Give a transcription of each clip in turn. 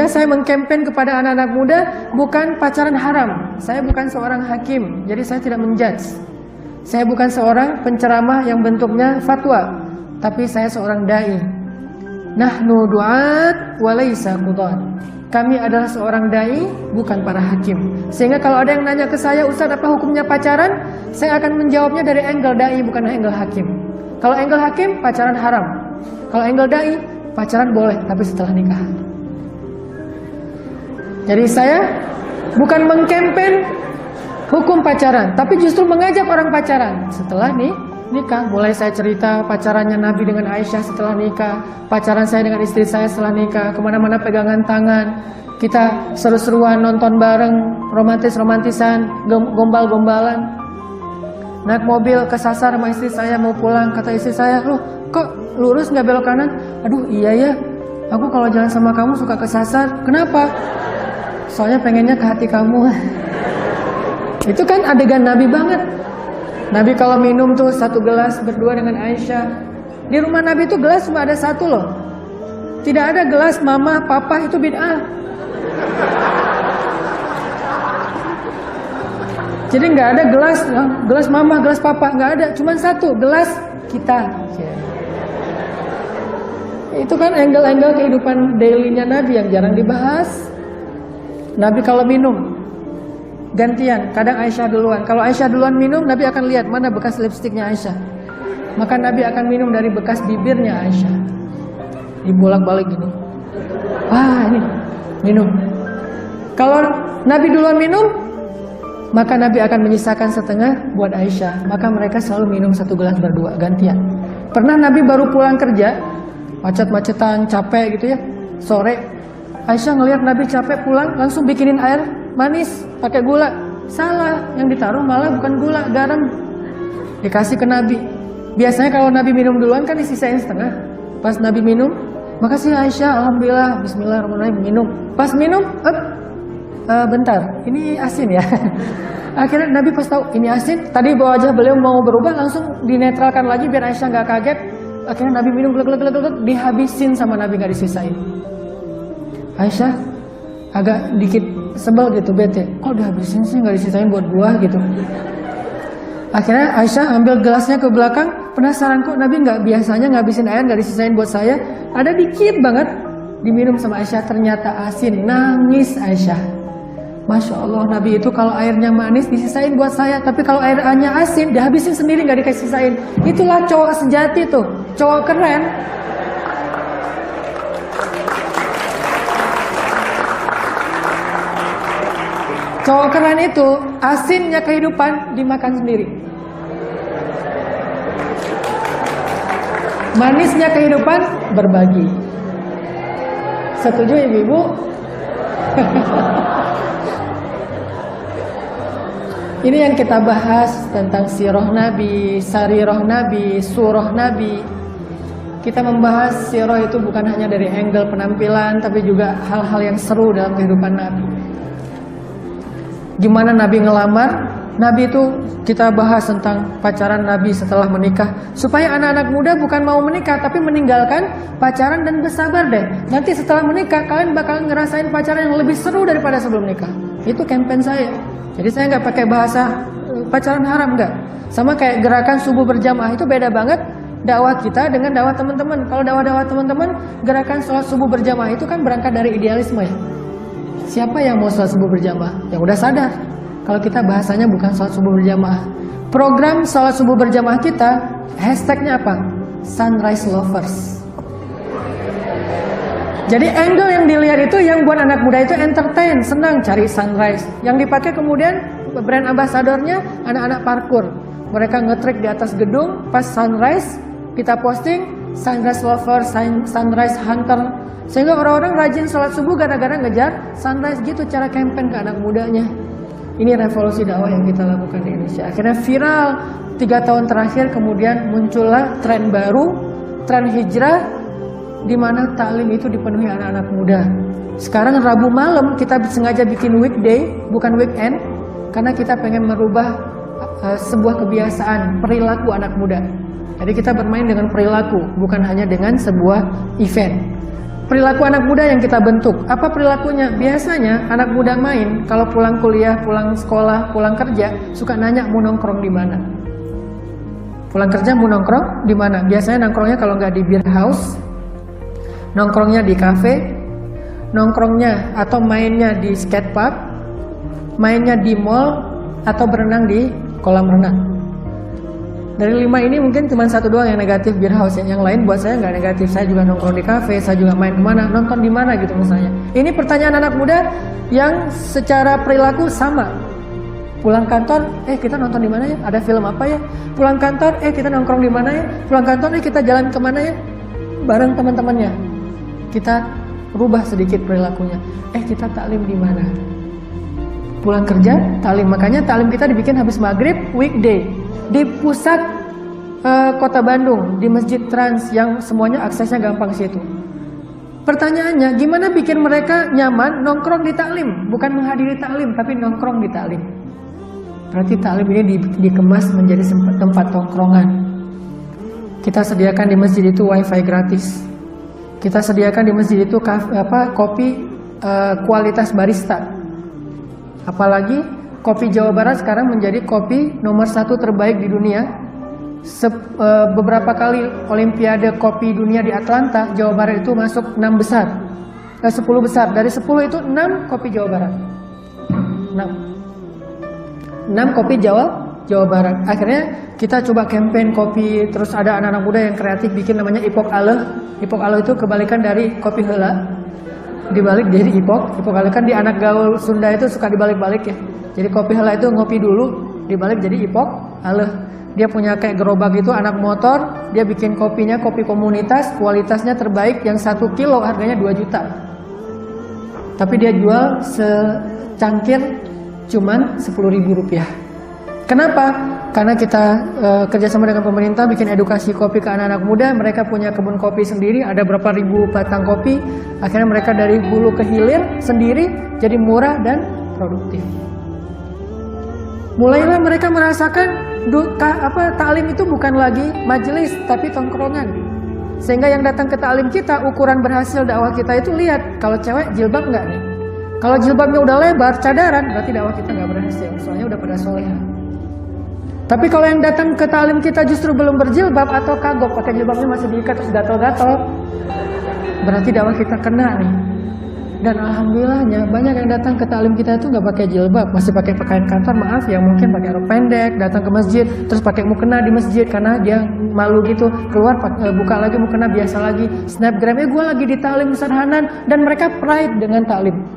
Sehingga saya mengkampen kepada anak-anak muda, bukan pacaran haram. Saya bukan seorang hakim, jadi saya tidak menjudge. Saya bukan seorang penceramah yang bentuknya fatwa, tapi saya seorang dai. Nahnu du'at wa laisa qudat. Kami adalah seorang dai, bukan para hakim. Sehingga kalau ada yang nanya ke saya, Ustaz apa hukumnya pacaran? Saya akan menjawabnya dari angle dai, bukan angle hakim. Kalau angle hakim, pacaran haram. Kalau angle dai, pacaran boleh, tapi setelah nikah. Jadi saya bukan mengkampen hukum pacaran, tapi justru mengajak orang pacaran setelah nikah. Mulai saya cerita pacarannya Nabi dengan Aisyah setelah nikah, pacaran saya dengan istri saya setelah nikah, kemana-mana pegangan tangan, kita seru-seruan nonton bareng, romantis-romantisan, gombal-gombalan. Naik mobil kesasar sama istri saya mau pulang, kata istri saya, loh kok lurus nggak belok kanan? Aduh iya ya, aku kalau jalan sama kamu suka kesasar. Kenapa? Soalnya pengennya ke hati kamu. Itu kan adegan Nabi banget. Nabi kalau minum tuh satu gelas berdua dengan Aisyah. Di rumah Nabi itu gelas cuma ada satu loh. Tidak ada gelas mama, papa, itu bid'ah. Jadi nggak ada gelas mama, gelas papa, nggak ada. Cuma satu, gelas kita. Itu kan angle-angle kehidupan daily-nya Nabi yang jarang dibahas. Nabi kalau minum gantian, kadang Aisyah duluan. Kalau Aisyah duluan minum, Nabi akan lihat mana bekas lipstiknya Aisyah. Maka Nabi akan minum dari bekas bibirnya Aisyah. Dibolak-balik gini. Wah ini minum. Kalau Nabi duluan minum, maka Nabi akan menyisakan setengah buat Aisyah. Maka mereka selalu minum satu gelas berdua, gantian. Pernah Nabi baru pulang kerja, macet-macetan, capek gitu ya, sore. Aisyah ngelihat Nabi capek pulang, langsung bikinin air manis pakai gula. Salah, yang ditaruh malah bukan gula, garam. Dikasih ke Nabi. Biasanya kalau Nabi minum duluan kan disisain setengah. Pas Nabi minum, makasih Aisyah, alhamdulillah, bismillahirrahmanirrahim, minum. Pas minum, bentar, ini asin ya. Akhirnya Nabi pas tahu ini asin, tadi wajah beliau mau berubah, langsung dinetralkan lagi biar Aisyah nggak kaget. Akhirnya Nabi minum, glek, dihabisin sama Nabi, nggak disisain. Aisyah agak dikit sebel gitu, bete. Kok dihabisin sih, nggak disisain buat gua gitu. Akhirnya Aisyah ambil gelasnya ke belakang, penasaran kok Nabi nggak biasanya ngabisin air, nggak disisain buat saya. Ada dikit banget, diminum sama Aisyah, ternyata asin. Nangis Aisyah. Masya Allah, Nabi itu kalau airnya manis disisain buat saya, tapi kalau airnya asin dihabisin sendiri, nggak dikasih sisain. Itulah cowok sejati tuh, cowok keren. Cowok keren itu asinnya kehidupan dimakan sendiri, manisnya kehidupan berbagi. Setuju ibu-ibu? Ini yang kita bahas tentang sirah Nabi, sarirah Nabi, surah Nabi. Kita membahas sirah itu bukan hanya dari angle penampilan, tapi juga hal-hal yang seru dalam kehidupan Nabi. Gimana Nabi ngelamar? Nabi itu kita bahas tentang pacaran Nabi setelah menikah, supaya anak-anak muda bukan mau menikah tapi meninggalkan pacaran dan bersabar deh. Nanti setelah menikah kalian bakal ngerasain pacaran yang lebih seru daripada sebelum nikah. Itu campaign saya. Jadi saya nggak pakai bahasa pacaran haram, nggak. Sama kayak gerakan subuh berjamaah, itu beda banget dakwah kita dengan dakwah teman-teman. Kalau dakwah teman-teman, gerakan sholat subuh berjamaah itu kan berangkat dari idealisme ya. Siapa yang mau sholat subuh berjamaah? Yang udah sadar. Kalau kita bahasanya bukan sholat subuh berjamaah. Program sholat subuh berjamaah kita, hashtagnya apa? Sunrise Lovers. Jadi angle yang dilihat itu yang buat anak muda itu entertain, senang cari sunrise. Yang dipakai kemudian brand ambassadornya anak-anak parkour. Mereka nge-track di atas gedung, pas sunrise kita posting Sunrise Lovers, Sunrise Hunter. Sehingga orang-orang rajin sholat subuh gara-gara ngejar sunrise gitu, cara campaign ke anak mudanya. Ini revolusi dakwah yang kita lakukan di Indonesia. Akhirnya viral 3 tahun terakhir, kemudian muncullah tren baru, tren hijrah, di mana taklim itu dipenuhi anak-anak muda. Sekarang Rabu malam kita sengaja bikin weekday, bukan weekend, karena kita pengen merubah sebuah kebiasaan, perilaku anak muda. Jadi kita bermain dengan perilaku, bukan hanya dengan sebuah event. perilaku anak muda yang kita bentuk. Apa perilakunya? Biasanya anak muda main, kalau pulang kuliah, pulang sekolah, pulang kerja, suka nanya mau nongkrong di mana. Pulang kerja mau nongkrong di mana? Biasanya nongkrongnya kalau nggak di beer house, nongkrongnya di kafe, nongkrongnya atau mainnya di skate park, mainnya di mall, atau berenang di kolam renang. Dari 5 ini mungkin cuma 1 doang yang negatif, beer house. Yang lain buat saya nggak negatif. Saya juga nongkrong di kafe, saya juga main kemana, nonton di mana gitu misalnya. Ini pertanyaan anak muda yang secara perilaku sama. Pulang kantor, kita nonton di mana ya? Ada film apa ya? Pulang kantor, kita nongkrong di mana ya? Pulang kantor, kita jalan kemana ya? Bareng teman-temannya. Kita rubah sedikit perilakunya. Kita taklim di mana? Pulang kerja, taklim. Makanya taklim kita dibikin habis maghrib, weekday. Di pusat kota Bandung, di Masjid Trans yang semuanya aksesnya gampang situ. Pertanyaannya, gimana bikin mereka nyaman nongkrong di taklim? Bukan menghadiri taklim, tapi nongkrong di taklim. Berarti taklim ini dikemas menjadi tempat tongkrongan. Kita sediakan di masjid itu wifi gratis. Kita sediakan di masjid itu kopi kualitas barista. Apalagi kopi Jawa Barat sekarang menjadi kopi nomor 1 terbaik di dunia. Beberapa kali Olimpiade kopi dunia di Atlanta, Jawa Barat itu masuk 10 besar. Dari 10 itu 6 kopi Jawa Barat. 6 kopi Jawa Barat. Akhirnya kita coba campaign kopi. Terus ada anak-anak muda yang kreatif bikin namanya Ipok Ale. Ipok Ale itu kebalikan dari kopi heula. Dibalik jadi ipok. Ipok Ale kan di anak gaul Sunda itu suka dibalik-balik ya. Jadi kopi heula itu ngopi dulu, dibalik jadi ipok ale. Dia punya kayak gerobak itu, anak motor. Dia bikin kopinya, kopi komunitas, kualitasnya terbaik, yang 1 kilo harganya 2 juta. Tapi dia jual secangkir cuman 10.000 rupiah. Kenapa? Karena kita kerjasama dengan pemerintah bikin edukasi kopi ke anak-anak muda. Mereka punya kebun kopi sendiri, ada berapa ribu batang kopi. Akhirnya mereka dari hulu ke hilir sendiri, jadi murah dan produktif. Mulailah mereka merasakan taklim itu bukan lagi majelis tapi tongkrongan. Sehingga yang datang ke taklim kita, ukuran berhasil dakwah kita itu lihat kalau cewek jilbab nggak nih. Kalau jilbabnya udah lebar, cadaran, berarti dakwah kita nggak berhasil. Soalnya udah pada soleha. Tapi kalau yang datang ke taklim kita justru belum berjilbab atau kagok, pakai jilbabnya masih diikat terus gatel-gatel, berarti dakwah kita kena nih. Dan alhamdulillahnya banyak yang datang ke taklim kita itu nggak pakai jilbab, masih pakai pakaian kantor, maaf ya, mungkin pakai rok pendek, datang ke masjid terus pakai mukena di masjid karena dia malu gitu, keluar buka lagi mukena biasa lagi, snapgram, gue lagi di taklim Ustaz Hanan, dan mereka pride dengan taklim.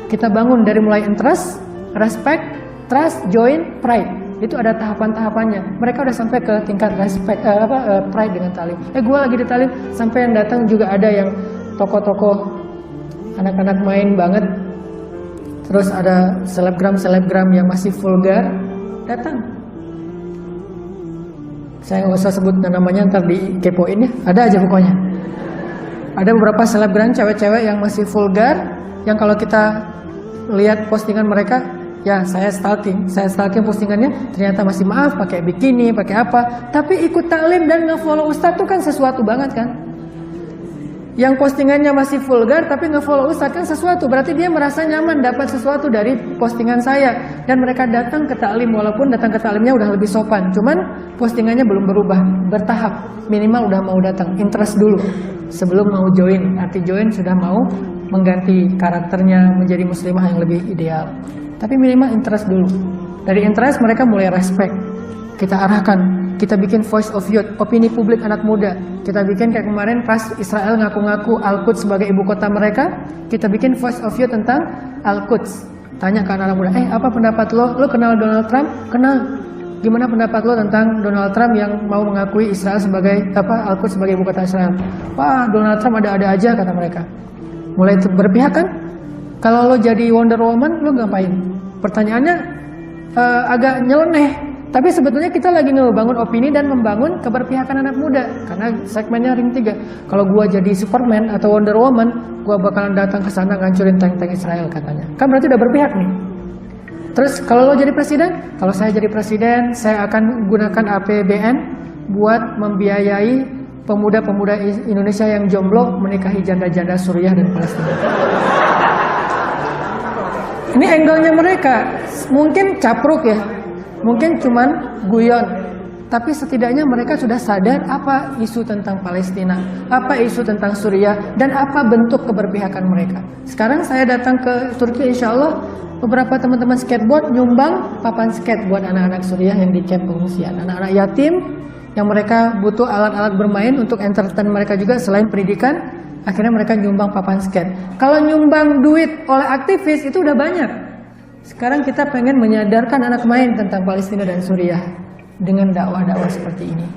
Kita bangun dari mulai interest, respect, trust, join, pride. Itu ada tahapan-tahapannya. Mereka udah sampai ke tingkat respect, pride dengan taklim. Gue lagi di taklim, sampai yang datang juga ada yang tokoh-tokoh anak-anak main banget. Terus ada selebgram yang masih vulgar datang. Saya nggak usah sebut namanya, ntar dikepoin ya. Ada aja pokoknya. Ada beberapa selebgram cewek-cewek yang masih vulgar, yang kalau kita lihat postingan mereka, ya saya stalking postingannya, ternyata masih maaf pakai bikini, pakai apa. Tapi ikut taklim dan nge-follow Ustadz tuh kan sesuatu banget kan. Yang postingannya masih vulgar tapi nge-follow Ustadz kan sesuatu. Berarti dia merasa nyaman dapat sesuatu dari postingan saya. Dan mereka datang ke taklim, walaupun datang ke taklimnya udah lebih sopan, cuman postingannya belum berubah, bertahap. Minimal udah mau datang, interest dulu sebelum mau join. Arti join sudah mau mengganti karakternya menjadi muslimah yang lebih ideal. Tapi minimal interest dulu. Dari interest mereka mulai respect. Kita arahkan. Kita bikin voice of youth, opini publik anak muda. Kita bikin kayak kemarin pas Israel ngaku-ngaku Al-Quds sebagai ibu kota mereka, kita bikin voice of youth tentang Al-Quds. Tanya ke anak muda, apa pendapat lo? Lo kenal Donald Trump? Kenal. Gimana pendapat lo tentang Donald Trump yang mau mengakui Israel sebagai Al-Quds sebagai ibu kota Israel? Wah, Donald Trump ada-ada aja kata mereka. Mulai berpihak kan? Kalau lo jadi Wonder Woman, lo ngapain? Pertanyaannya agak nyeleneh. Tapi sebetulnya kita lagi ngebangun opini dan membangun keberpihakan anak muda. Karena segmennya ring 3. Kalau gua jadi Superman atau Wonder Woman, gua bakalan datang ke sana ngancurin tank-tank Israel katanya. Kan berarti udah berpihak nih. Terus kalau lo jadi presiden, kalau saya jadi presiden, saya akan gunakan APBN buat membiayai pemuda-pemuda Indonesia yang jomblo menikahi janda-janda Suriah dan Palestina. Ini angle-nya mereka. Mungkin capruk ya, mungkin cuman guyon, tapi setidaknya mereka sudah sadar apa isu tentang Palestina, apa isu tentang Suriah, dan apa bentuk keberpihakan mereka. Sekarang saya datang ke Turki, insya Allah beberapa teman-teman skateboard nyumbang papan skate buat anak-anak Suriah yang di camp pengungsian, anak-anak yatim yang mereka butuh alat-alat bermain untuk entertain mereka juga selain pendidikan. Akhirnya mereka nyumbang papan skate. Kalau nyumbang duit oleh aktivis itu udah banyak. Sekarang kita pengen menyadarkan anak main tentang Palestina dan Suriah dengan dakwah-dakwah seperti ini.